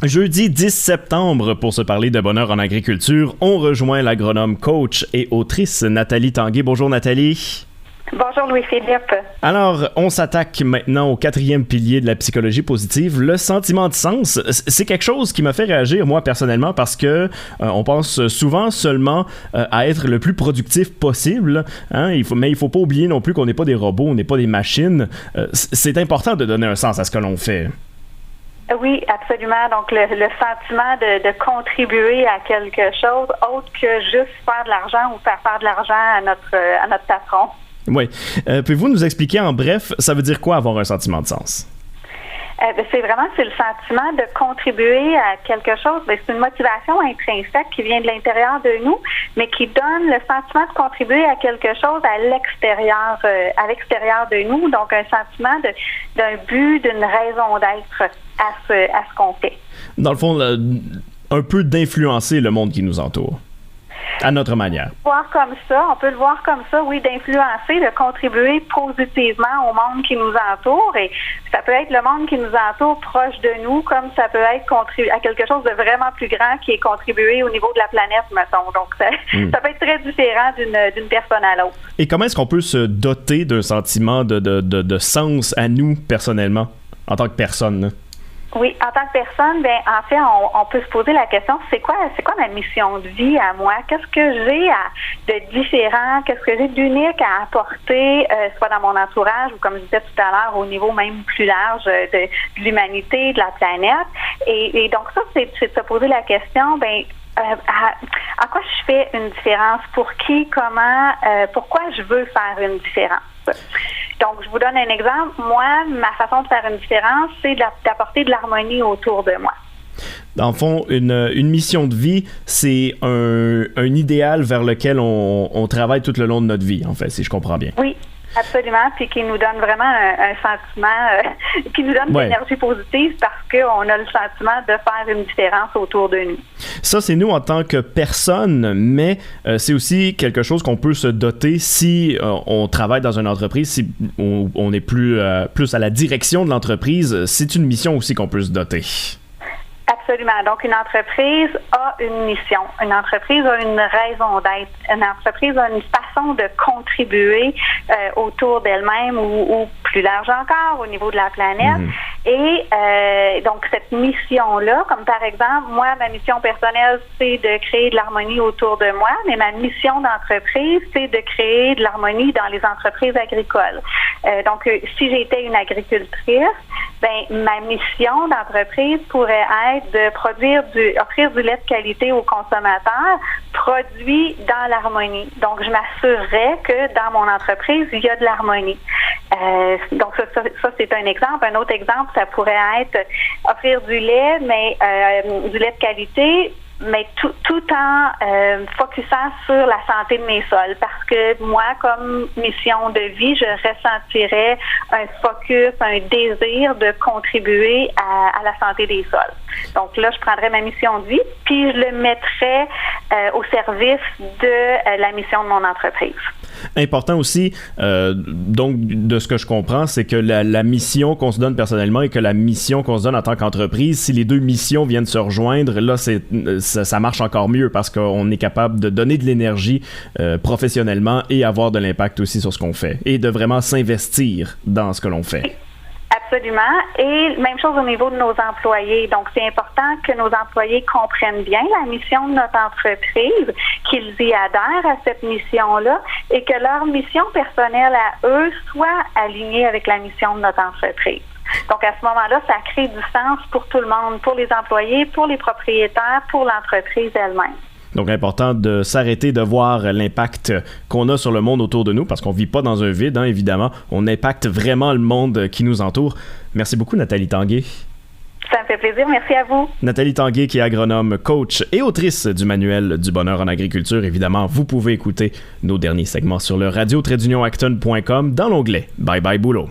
Jeudi 10 septembre, pour se parler de bonheur en agriculture, on rejoint l'agronome, coach et autrice Nathalie Tanguay. Bonjour Nathalie. Bonjour Louis-Philippe. Alors, on s'attaque maintenant au 4e pilier de la psychologie positive, le sentiment de sens. C'est quelque chose qui m'a fait réagir, moi, personnellement, parce que on pense souvent seulement à être le plus productif possible, hein, mais il faut pas oublier non plus qu'on n'est pas des robots, on n'est pas des machines. C'est important de donner un sens à ce que l'on fait. Oui, absolument. Donc, le sentiment de contribuer à quelque chose autre que juste faire de l'argent ou faire de l'argent à notre patron. Oui. Pouvez-vous nous expliquer en bref, ça veut dire quoi avoir un sentiment de sens? C'est le sentiment de contribuer à quelque chose. C'est une motivation intrinsèque qui vient de l'intérieur de nous, mais qui donne le sentiment de contribuer à quelque chose à l'extérieur de nous. Donc, un sentiment d'un but, d'une raison d'être à ce qu'on fait. Dans le fond, un peu d'influencer le monde qui nous entoure. À notre manière. On peut le voir comme ça, oui, d'influencer, de contribuer positivement au monde qui nous entoure. Et ça peut être le monde qui nous entoure proche de nous, comme ça peut être à quelque chose de vraiment plus grand qui est contribué au niveau de la planète, mettons. Donc, ça peut être très différent d'une personne à l'autre. Et comment est-ce qu'on peut se doter d'un sentiment de sens à nous, personnellement, en tant que personne, là? Oui, en tant que personne, en fait, on peut se poser la question, c'est quoi ma mission de vie à moi? Qu'est-ce que j'ai de différent? Qu'est-ce que j'ai d'unique à apporter, soit dans mon entourage ou, comme je disais tout à l'heure, au niveau même plus large de l'humanité, de la planète? Et donc ça, c'est de se poser la question, à quoi je fais une différence? Pour qui? Comment? Pourquoi je veux faire une différence? Donc, je vous donne un exemple. Moi, ma façon de faire une différence, c'est d'apporter de l'harmonie autour de moi. Dans le fond, une mission de vie, c'est un idéal vers lequel on travaille tout le long de notre vie, en fait, si je comprends bien. Oui, absolument, puis qui nous donne vraiment un sentiment, qui nous donne de l'énergie positive parce qu'on a le sentiment de faire une différence autour de nous. Ça, c'est nous en tant que personne, mais c'est aussi quelque chose qu'on peut se doter si on travaille dans une entreprise, si on est plus à la direction de l'entreprise. C'est une mission aussi qu'on peut se doter. Absolument. Donc, une entreprise a une mission. Une entreprise a une raison d'être. Une entreprise a une façon de contribuer autour d'elle-même ou plus large encore au niveau de la planète. Et donc, cette mission-là, comme par exemple, moi, ma mission personnelle, c'est de créer de l'harmonie autour de moi, mais ma mission d'entreprise, c'est de créer de l'harmonie dans les entreprises agricoles. Donc, si j'étais une agricultrice, ma mission d'entreprise pourrait être de offrir du lait de qualité aux consommateurs, produit dans l'harmonie. Donc, je m'assurerais que dans mon entreprise, il y a de l'harmonie. Donc, ça, c'est un exemple. Un autre exemple, ça pourrait être offrir du lait, mais du lait de qualité, mais tout en focusant sur la santé de mes sols. Parce que moi, comme mission de vie, je ressentirais un focus, un désir de contribuer à la santé des sols. Donc là, je prendrais ma mission de vie, puis je le mettrais au service de la mission de mon entreprise. Important aussi, donc, de ce que je comprends, c'est que la mission qu'on se donne personnellement et que la mission qu'on se donne en tant qu'entreprise, si les deux missions viennent se rejoindre, là, ça marche encore mieux parce qu'on est capable de donner de l'énergie professionnellement et avoir de l'impact aussi sur ce qu'on fait et de vraiment s'investir dans ce que l'on fait. Absolument. Et même chose au niveau de nos employés. Donc, c'est important que nos employés comprennent bien la mission de notre entreprise, qu'ils y adhèrent à cette mission-là et que leur mission personnelle à eux soit alignée avec la mission de notre entreprise. Donc, à ce moment-là, ça crée du sens pour tout le monde, pour les employés, pour les propriétaires, pour l'entreprise elle-même. Donc, important de s'arrêter de voir l'impact qu'on a sur le monde autour de nous, parce qu'on ne vit pas dans un vide, hein, évidemment. On impacte vraiment le monde qui nous entoure. Merci beaucoup, Nathalie Tanguay. Ça me fait plaisir. Merci à vous. Nathalie Tanguay, qui est agronome, coach et autrice du manuel du bonheur en agriculture. Évidemment, vous pouvez écouter nos derniers segments sur le radio-acton.com dans l'onglet « Bye bye boulot ».